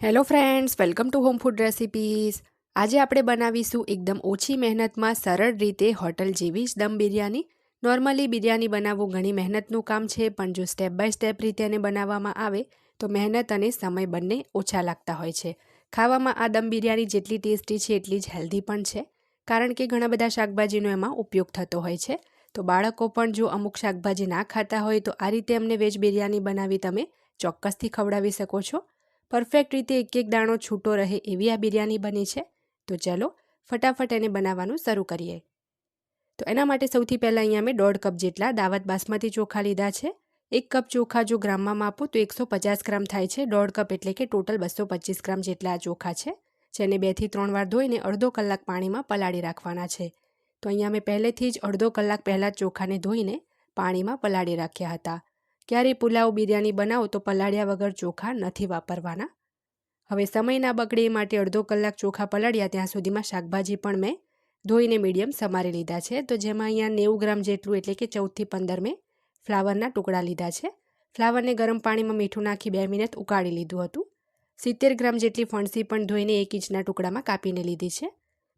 Hello friends, welcome to home food recipes. આજે આપણે બનાવીશું એકદમ ઓછી મહેનતમાં સરળ રીતે હોટલ જેવી જ દમ બિરયાની. નોર્મલી બિરયાની બનાવવું ઘણી મહેનતનું કામ છે, પણ જો સ્ટેપ બાય સ્ટેપ રીતે એને બનાવવામાં આવે તો મહેનત અને સમય બંને ઓછા લાગતા હોય છે. ખાવામાં આ દમ બિરયાની જેટલી ટેસ્ટી છે એટલી જ હેલ્ધી પણ છે, કારણ કે ઘણા બધા શાકભાજીનો એમાં ઉપયોગ થતો હોય છે. તો બાળકો પણ જો અમુક શાકભાજી ના ખાતા હોય તો આ રીતે અમને વેજ બિરયાની બનાવી તમે ચોક્કસથી ખવડાવી શકો છો. પરફેક્ટ રીતે એક એક દાણો છૂટો રહે એવી આ બિરયાની બની છે. તો ચલો ફટાફટ એને બનાવવાનું શરૂ કરીએ. તો એના માટે સૌથી પહેલાં અહીંયા મેં 1.5 કપ જેટલા દાવત બાસમતી ચોખા લીધા છે. 1 કપ ચોખા જો ગ્રામમાં માપો તો 150 ગ્રામ થાય છે. 1.5 કપ એટલે કે ટોટલ 225 ગ્રામ જેટલા આ ચોખા છે, જેને 2 થી 3 વાર ધોઈને અડધો કલાક પાણીમાં પલાળી રાખવાના છે. તો અહીંયા મેં પહેલેથી જ અડધો કલાક પહેલાં જ ચોખાને ધોઈને પાણીમાં પલાળી રાખ્યા હતા. ક્યારેય પુલાવ બિરયાની બનાવો તો પલાળ્યા વગર ચોખા નથી વાપરવાના. હવે સમય ના બગડે એ માટે અડધો કલાક ચોખા પલાળ્યા ત્યાં સુધીમાં શાકભાજી પણ મેં ધોઈને મીડિયમ સમારી લીધા છે. તો જેમાં અહીંયા 90 ગ્રામ જેટલું એટલે કે 14 થી 15 મેં ફ્લાવરના ટુકડા લીધા છે. ફ્લાવરને ગરમ પાણીમાં મીઠું નાખી 2 મિનિટ ઉકાળી લીધું હતું. 70 ગ્રામ જેટલી ફણસી પણ ધોઈને 1 ઇંચના ટુકડામાં કાપીને લીધી છે.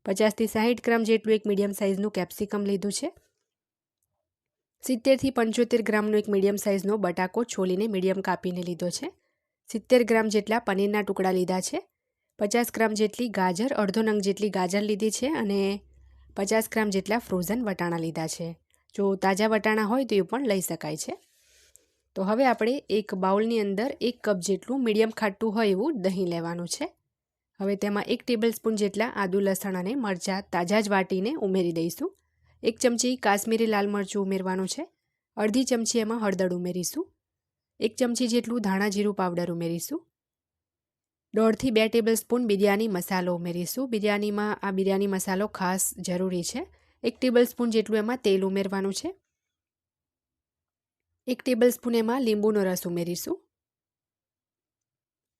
50 થી 60 ગ્રામ જેટલું એક મીડિયમ સાઇઝનું કેપ્સિકમ લીધું છે. 70 થી 75 ગ્રામનો એક મીડિયમ સાઇઝનો બટાકો છોલીને મીડિયમ કાપીને લીધો છે. 70 ગ્રામ જેટલા પનીરના ટુકડા લીધા છે. 50 ગ્રામ જેટલી ગાજર, અડધો નંગ જેટલી ગાજર લીધી છે અને 50 ગ્રામ જેટલા ફ્રોઝન વટાણા લીધા છે. જો તાજા વટાણા હોય તો એ પણ લઈ શકાય છે. તો હવે આપણે એક બાઉલની અંદર 1 કપ જેટલું મીડિયમ ખાટું હોય એવું દહીં લેવાનું છે. હવે તેમાં 1 ટેબલસ્પૂન જેટલા આદુ, લસણ અને મરચાં તાજા જ વાટીને ઉમેરી દઈશું. 1 ચમચી કાશ્મીરી લાલ મરચું ઉમેરવાનું છે. અડધી ચમચી એમાં હળદર ઉમેરીશું. 1 ચમચી જેટલું ધાણા જીરું પાવડર ઉમેરીશું. 1.5 થી 2 ટેબલસ્પૂન બિરયાની મસાલો ઉમેરીશું. બિરયાનીમાં આ બિરયાની મસાલો ખાસ જરૂરી છે. 1 ટેબલસ્પૂન જેટલું એમાં તેલ ઉમેરવાનું છે. 1 ટેબલસ્પૂન એમાં લીંબુનો રસ ઉમેરીશું.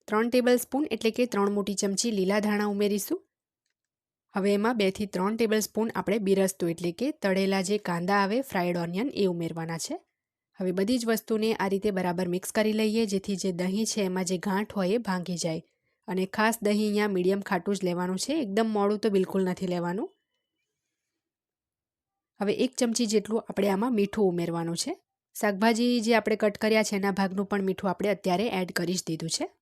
3 ટેબલસ્પૂન એટલે કે 3 મોટી ચમચી લીલા ધાણા ઉમેરીશું. હવે એમાં 2 થી 3 ટેબલસ્પૂન આપણે બિરસ્તું એટલે કે તળેલા જે કાંદા આવે ફ્રાઈડ ઓનિયન એ ઉમેરવાના છે. હવે બધી જ વસ્તુને આ રીતે બરાબર મિક્સ કરી લઈએ, જેથી જે દહીં છે એમાં જે ગાંઠ હોય એ ભાંગી જાય. અને ખાસ દહીં અહીંયા મીડિયમ ખાટું જ લેવાનું છે, એકદમ મોડું તો બિલકુલ નથી લેવાનું. હવે 1 ચમચી જેટલું આપણે આમાં મીઠું ઉમેરવાનું છે. શાકભાજી જે આપણે કટ કર્યા છે એના ભાગનું પણ મીઠું આપણે અત્યારે એડ કરી જ દીધું છે.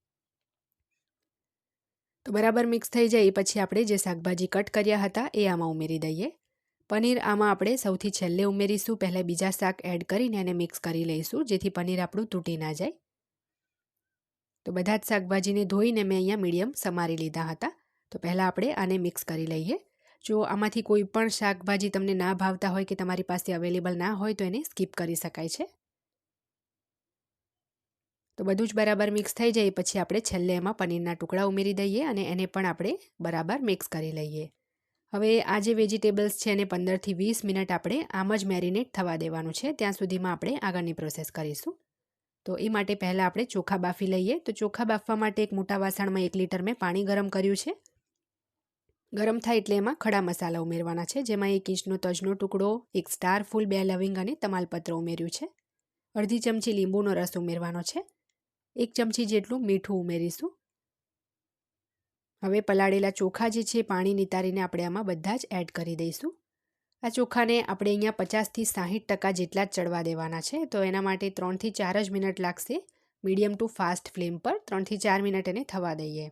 તો બરાબર મિક્સ થઈ જાય પછી આપણે જે શાકભાજી કટ કર્યા હતા એ આમાં ઉમેરી દઈએ. પનીર આમાં આપણે સૌથી છેલ્લે ઉમેરીશું. પહેલાં બીજા શાક એડ કરીને એને મિક્સ કરી લઈશું, જેથી પનીર આપણું તૂટી ના જાય. તો બધા જ શાકભાજીને ધોઈને મેં અહીંયા મીડિયમ સમારી લીધા હતા. તો પહેલાં આપણે આને મિક્સ કરી લઈએ. જો આમાંથી કોઈ પણ શાકભાજી તમને ના ભાવતા હોય કે તમારી પાસે અવેલેબલ ના હોય તો એને સ્કીપ કરી શકાય છે. તો બધું જ બરાબર મિક્સ થઈ જાય પછી આપણે છેલ્લે એમાં પનીરના ટુકડા ઉમેરી દઈએ અને એને પણ આપણે બરાબર મિક્સ કરી લઈએ. હવે આ જે વેજીટેબલ્સ છે એને 15 થી 20 મિનિટ આપણે આમ જ મેરિનેટ થવા દેવાનું છે. ત્યાં સુધીમાં આપણે આગળની પ્રોસેસ કરીશું. તો એ માટે પહેલાં આપણે ચોખા બાફી લઈએ. તો ચોખા બાફવા માટે એક મોટા વાસણમાં 1 લીટર મેં પાણી ગરમ કર્યું છે. ગરમ થાય એટલે એમાં ખડા મસાલા ઉમેરવાના છે, જેમાં 1 ઇંચનો તજનો ટુકડો, 1 સ્ટાર ફૂલ, 2 લવિંગ અને તમાલપત્ર ઉમેર્યું છે. અડધી ચમચી લીંબુનો રસ ઉમેરવાનો છે. 1 ચમચી જેટલું મીઠું ઉમેરીશું. હવે પલાળેલા ચોખા જે છે પાણી નિતારીને આપણે આમાં બધા જ એડ કરી દઈશું. આ ચોખાને આપણે અહીંયા 50 થી 60% જેટલા જ ચડવા દેવાના છે. તો એના માટે 3 થી 4 જ મિનિટ લાગશે. મીડિયમ ટુ ફાસ્ટ ફ્લેમ પર 3 થી 4 મિનિટ એને થવા દઈએ.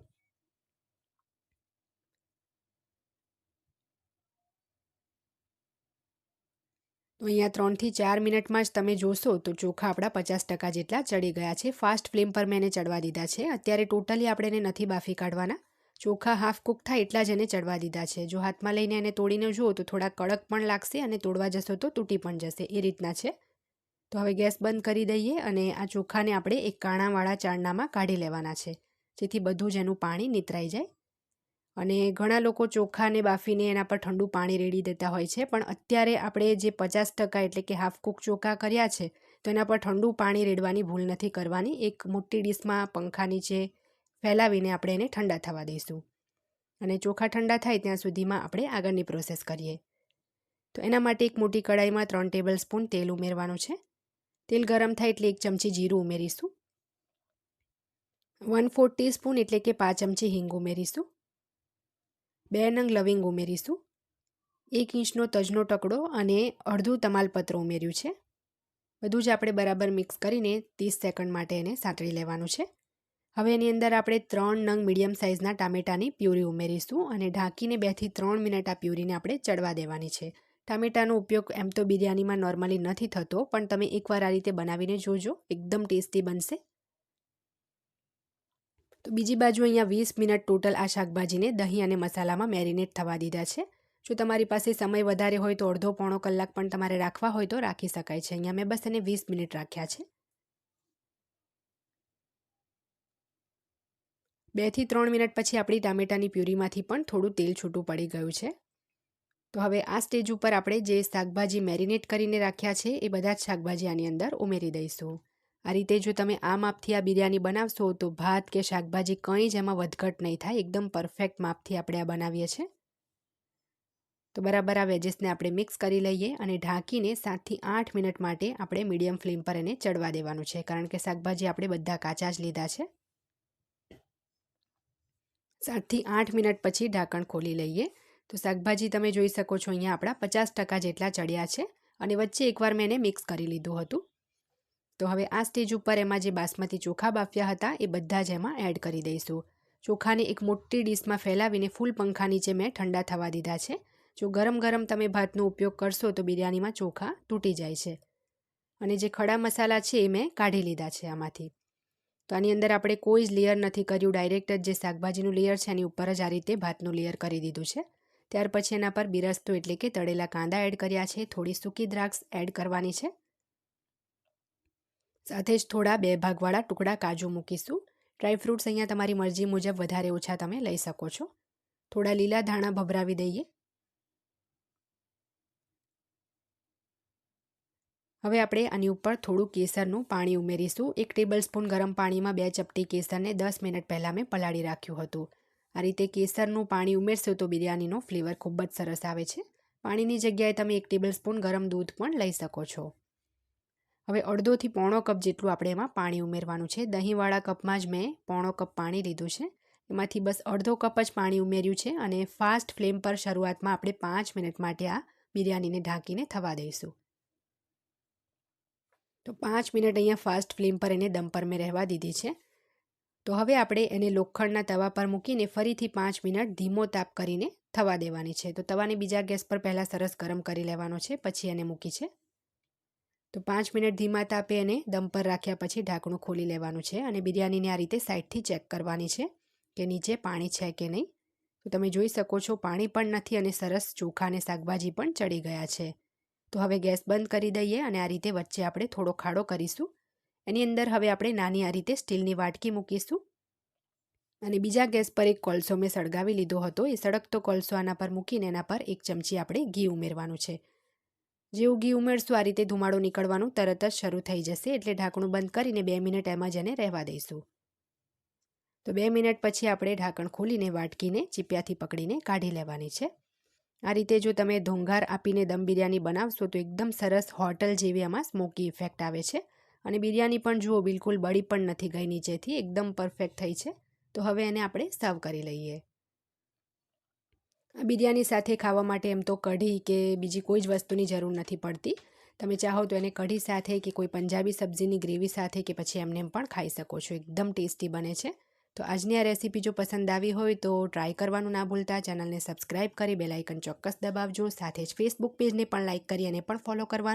તો અહીંયા 3 થી 4 મિનિટમાં જ તમે જોશો તો ચોખા આપણા 50% જેટલા ચડી ગયા છે. ફાસ્ટ ફ્લેમ પર મેં એને ચડવા દીધા છે. અત્યારે ટોટલી આપણે એને નથી બાફી કાઢવાના. ચોખા હાફ કૂક થાય એટલા જ એને ચડવા દીધા છે. જો હાથમાં લઈને એને તોડીને જુઓ તો થોડા કડક પણ લાગશે અને તોડવા જશો તો તૂટી પણ જશે, એ રીતના છે. તો હવે ગેસ બંધ કરી દઈએ અને આ ચોખાને આપણે એક કાણાવાળા ચાળણામાં કાઢી લેવાના છે, જેથી બધું જ એનું પાણી નિતરાઈ જાય. અને ઘણા લોકો ચોખાને બાફીને એના પર ઠંડુ પાણી રેડી દેતા હોય છે, પણ અત્યારે આપણે જે 50% એટલે કે હાફ કૂક ચોખા કર્યા છે તો એના પર ઠંડુ પાણી રેડવાની ભૂલ નથી કરવાની. એક મોટી ડીશમાં પંખા નીચે ફેલાવીને આપણે એને ઠંડા થવા દઈશું અને ચોખા ઠંડા થાય ત્યાં સુધીમાં આપણે આગળની પ્રોસેસ કરીએ. તો એના માટે એક મોટી કઢાઈમાં 3 ટેબલસ્પૂન તેલ ઉમેરવાનું છે. તેલ ગરમ થાય એટલે 1 ચમચી જીરું ઉમેરીશું. 1/4 ટીસ્પૂન એટલે કે 5 ચમચી હિંગ ઉમેરીશું, 2 નંગ લવિંગ ઉમેરીશું, 1 ઇંચનો તજનો ટુકડો અને અડધું તમાલપત્ર ઉમેર્યું છે. બધું જ આપણે બરાબર મિક્સ કરીને 30 સેકન્ડ માટે એને સાંતળી લેવાનું છે. હવે એની અંદર આપણે 3 નંગ મીડિયમ સાઇઝના ટામેટાની પ્યુરી ઉમેરીશું અને ઢાંકીને 2 થી 3 મિનિટ આ પ્યુરીને આપણે ચડવા દેવાની છે. ટામેટાનો ઉપયોગ એમ તો બિરયાનીમાં નોર્મલી નથી થતો, પણ તમે એકવાર આ રીતે બનાવીને જોજો, એકદમ ટેસ્ટી બનશે. તો બીજી બાજુ અહીંયા 20 મિનિટ ટોટલ આ શાકભાજીને દહીં અને મસાલામાં મેરિનેટ થવા દીધા છે. જો તમારી પાસે સમય વધારે હોય તો અડધો પોણો કલાક પણ તમારે રાખવા હોય તો રાખી શકાય છે. અહીંયા મેં બસ એને 20 મિનિટ રાખ્યા છે. 2 થી 3 મિનિટ પછી આપણી ટામેટાની પ્યુરીમાંથી પણ થોડું તેલ છૂટું પડી ગયું છે. તો હવે આ સ્ટેજ ઉપર આપણે જે શાકભાજી મેરિનેટ કરીને રાખ્યા છે એ બધા જ શાકભાજી આની અંદર ઉમેરી દઈશું. આ રીતે જો તમે આ માપથી આ બિરયાની બનાવશો તો ભાત કે શાકભાજી કંઈ જ એમાં વધઘટ નહીં થાય, એકદમ પરફેક્ટ માપથી આપણે આ બનાવીએ છીએ. તો બરાબર આ વેજીસને આપણે મિક્સ કરી લઈએ અને ઢાંકીને 7 થી 8 મિનિટ માટે આપણે મીડિયમ ફ્લેમ પર એને ચડવા દેવાનું છે, કારણ કે શાકભાજી આપણે બધા કાચા જ લીધા છે. 7 થી 8 મિનિટ પછી ઢાંકણ ખોલી લઈએ. તો શાકભાજી તમે જોઈ શકો છો અહીંયા આપણા 50% જેટલા ચડ્યા છે અને વચ્ચે એકવાર મેં એને મિક્સ કરી લીધું હતું. તો હવે આ સ્ટેજ ઉપર એમાં જે બાસમતી ચોખા બાફ્યા હતા એ બધા જ એમાં એડ કરી દઈશું. ચોખાને એક મોટી ડીશમાં ફેલાવીને ફૂલ પંખા નીચે મેં ઠંડા થવા દીધા છે. જો ગરમ ગરમ તમે ભાતનો ઉપયોગ કરશો તો બિરયાનીમાં ચોખા તૂટી જાય છે. અને જે ખડા મસાલા છે એ મેં કાઢી લીધા છે આમાંથી. તો આની અંદર આપણે કોઈ જ લેયર નથી કર્યું, ડાયરેક્ટ જ જે શાકભાજીનું લેયર છે એની ઉપર જ આ રીતે ભાતનું લેયર કરી દીધું છે. ત્યાર પછી એના પર બિરસ્તો એટલે કે તળેલા કાંદા એડ કર્યા છે, થોડી સૂકી દ્રાક્ષ એડ કરવાની છે. સાથે જ થોડા 2 ભાગવાળા ટુકડા કાજુ મૂકીશું. ડ્રાયફ્રૂટ્સ અહીંયા તમારી મરજી મુજબ વધારે ઓછા તમે લઈ શકો છો. થોડા લીલા ધાણા ભભરાવી દઈએ. હવે આપણે આની ઉપર થોડું કેસરનું પાણી ઉમેરીશું. 1 ટેબલસ્પૂન ગરમ પાણીમાં 2 ચપટી કેસરને 10 મિનિટ પહેલાં મેં પલાળી રાખ્યું હતું. આ રીતે કેસરનું પાણી ઉમેરશો તો બિરયાનીનો ફ્લેવર ખૂબ જ સરસ આવે છે. પાણીની જગ્યાએ તમે 1 ટેબલસ્પૂન ગરમ દૂધ પણ લઈ શકો છો. હવે અડધોથી પોણો કપ જેટલું આપણે એમાં પાણી ઉમેરવાનું છે. દહીંવાળા કપમાં જ મેં પોણો કપ પાણી લીધું છે. એમાંથી બસ અડધો કપ જ પાણી ઉમેર્યું છે અને ફાસ્ટ ફ્લેમ પર શરૂઆતમાં આપણે 5 મિનિટ માટે આ બિરયાનીને ઢાંકીને થવા દઈશું. તો 5 મિનિટ અહીંયા ફાસ્ટ ફ્લેમ પર એને દમ પર મેં રહેવા દીધી છે. તો હવે આપણે એને લોખંડના તવા પર મૂકીને ફરીથી 5 મિનિટ ધીમો તાપ કરીને થવા દેવાની છે. તો તવાને બીજા ગેસ પર પહેલાં સરસ ગરમ કરી લેવાનો છે, પછી એને મૂકી છે. તો 5 મિનિટ ધીમા તાપે એને દમ પર રાખ્યા પછી ઢાંકણું ખોલી લેવાનું છે અને બિરયાનીને આ રીતે સાઈડથી ચેક કરવાની છે કે નીચે પાણી છે કે નહીં. તો તમે જોઈ શકો છો પાણી પણ નથી અને સરસ ચોખા અને શાકભાજી પણ ચડી ગયા છે. તો હવે ગેસ બંધ કરી દઈએ અને આ રીતે વચ્ચે આપણે થોડો ખાડો કરીશું. એની અંદર હવે આપણે નાની આ રીતે સ્ટીલની વાટકી મૂકીશું અને બીજા ગેસ પર એક કોલસો મેં સળગાવી લીધો હતો. એ સળગતો કોલસો આના પર મૂકીને એના પર 1 ચમચી આપણે ઘી ઉમેરવાનું છે. જેવું ઘી ઉમેરશું આ રીતે ધુમાડો નીકળવાનું તરત જ શરૂ થઈ જશે, એટલે ઢાંકણું બંધ કરીને 2 મિનિટ એમ જ એને રહેવા દઈશું. તો 2 મિનિટ પછી આપણે ઢાંકણ ખોલીને વાટકીને ચીપિયાથી પકડીને કાઢી લેવાની છે. આ રીતે જો તમે ધોંઘાર આપીને દમ બિરયાની બનાવશો તો એકદમ સરસ હોટલ જેવી આમાં સ્મોકી ઇફેક્ટ આવે છે અને બિરયાની પણ જુઓ બિલકુલ બળી પણ નથી ગઈ નીચેથી, એકદમ પરફેક્ટ થઈ છે. તો હવે એને આપણે સર્વ કરી લઈએ. આ બિરયાની સાથે ખાવા માટે એમ તો કઢી કે બીજી કોઈ જ વસ્તુની જરૂર નથી પડતી. તમે ચાહો તો એને કઢી સાથે કે કોઈ પંજાબી સબ્જીની ગ્રેવી સાથે કે પછી એમને એમ પણ ખાઈ શકો છો. એકદમ ટેસ્ટી બને છે. તો આજની આ રેસીપી જો પસંદ આવી હોય તો ટ્રાય કરવાનું ના ભૂલતા. ચેનલને સબસ્ક્રાઇબ કરી બેલ આઇકન ચોક્કસ દબાવજો. સાથે જ ફેસબુક પેજને પણ લાઇક કરી અને પણ ફોલો કરવાનું